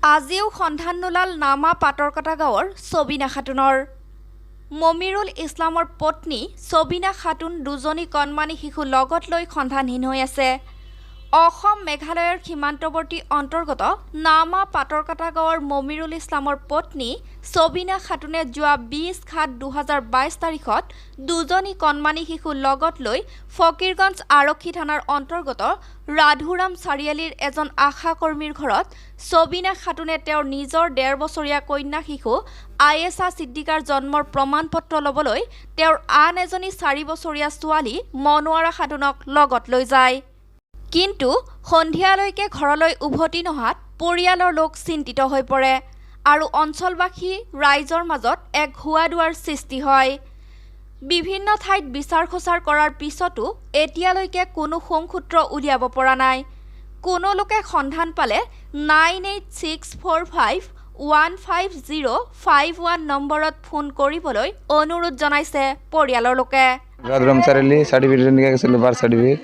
আজিও সন্ধান নোলাল নামা পাটৰকটা গাঁৱৰ ছবিনা খাতুনৰ। মমিৰুল ইছলামৰ পত্নী ছবিনা খাতুন দুজনী কণমানি শিশু লগত লৈ সন্ধানহীন হৈ আছে। অসম মেঘালয়ৰ সীমান্তৱৰ্তী অন্তৰ্গত নামা পাটৰকটা গাঁৱৰ মমিৰুল ইছলামৰ পত্নী ছবিনা খাতুনে যোৱা 20/7/2022 তাৰিখত দুজনী কণমানি শিশু লগত লৈ ফকীৰগঞ্জ আৰক্ষী থানাৰ অন্তৰ্গত ৰাধুৰাম চাৰিআলিৰ এজন আশা কৰ্মীৰ ঘৰত ছবিনা খাতুনে তেওঁৰ নিজৰ 1.5 বছৰীয়া কন্যা শিশু আয়েছা সিদ্দিকাৰ জন্মৰ প্ৰমাণপত্ৰ ল'বলৈ তেওঁৰ আন এজনী 4 বছৰীয়া ছোৱালী মনোৱাৰা খাতুনক লগত লৈ যায়। কিন্তু সন্ধিয়ালৈকে ঘৰলৈ উভতি নহাত পৰিয়ালৰ লোক চিন্তিত হৈ পৰে আৰু অঞ্চলবাসী ৰাইজৰ মাজত এক হুৱাদুৱাৰ সৃষ্টি হয়। বিভিন্ন ঠাইত বিচাৰ খোচাৰ কৰাৰ পিছতো এতিয়ালৈকে কোনো সংসূত্ৰ উলিয়াব পৰা নাই। কোনো লোকে সন্ধান পালে 9864515051 নম্বৰত ফোন কৰিবলৈ অনুৰোধ জনাইছে পৰিয়ালৰ লোকে। রাধুরাম চাৰিআলি সার্টিফিকেট নিয়ে গেছিল বার্থ সার্টিফিকেট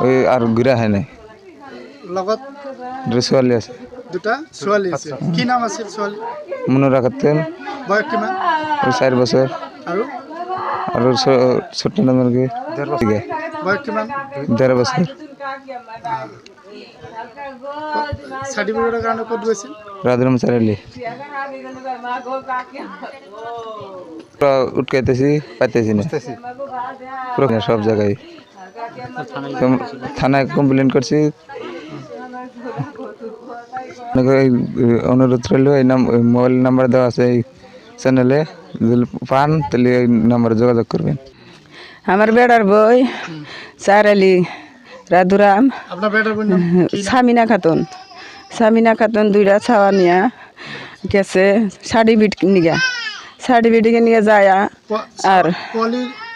ওই আর ঘুরা হয় নাই লগত ছোৱালী আছে দুটা ছোৱালী আছে। কি নাম আছিল ছোৱালী? মনোৰা খাতুন বয়স কিমান? 4 বছৰ আৰু আৰু ছোট নম্বৰ কি বয়স কিমান? 1.5 বছৰ। চাৰ্টিফিকেটৰ কাৰণে ক'ত গৈছিল? রাধুরাম চাৰিআলি উঠকাইতেছি পাইতেছি না পুরো সব জায়গায় থানায় কমপ্লেন করছি। অনুরোধ রইল এই মোবাইল নাম্বার দেওয়া আছে এই চ্যানেলে, যদি পান তাহলে এই নাম্বারে যোগাযোগ করবেন। আমার বেড়ার বই চারালি রাধুরাম আপনার বেটার বোন নাম কি? সামিনা খাতুন 2টা ছাওয়া নিয়া গেছে সার্টিফিকেট নিয়ে যায়। আর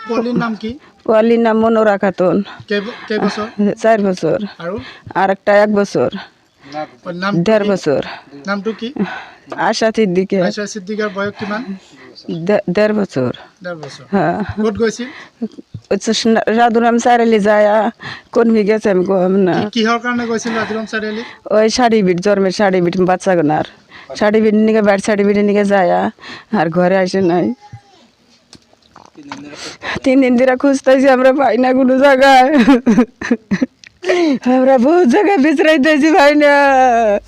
পলির নাম কি? পোয়ালির নাম মনোরা খাতুন, কে বছর? 4 বছর। আৰু আর একটা 1 বছর, নাম 1.5 বছর। নামটো কি? আশা সিদ্দিকে আয়েশা সিদ্দিকাৰ বয়স কিমান? 1.5 বছর। 1.5 বছর। হ্যাঁ, ক'ত গৈছিল? রাধুরাম চারিআলি যায় কোন গেছে আমি কম না। কিহৰ কাৰণে গৈছিল ৰাধুৰাম চাৰিআলি? ওই সার্টিফিকেট জন্মের সার্টিফিকেট বাচ্চা গোনার সার্টিফিকেট নিয়ে বাড়ি সার্টিফিকেট নিয়ে যায় আর ঘরে আসে নাই। 3 দিন ধরে খুঁজতেছি, আমরা পাই না কোনো জায়গায়। আমরা বহু জায়গায় বিচারাইতেছি, পাই না।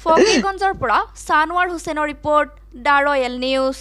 ফকীৰগঞ্জৰ পৰা সানোৱাৰ হুছেইনৰ ৰিপৰ্ট, দ্য ৰয়েল নিউজ।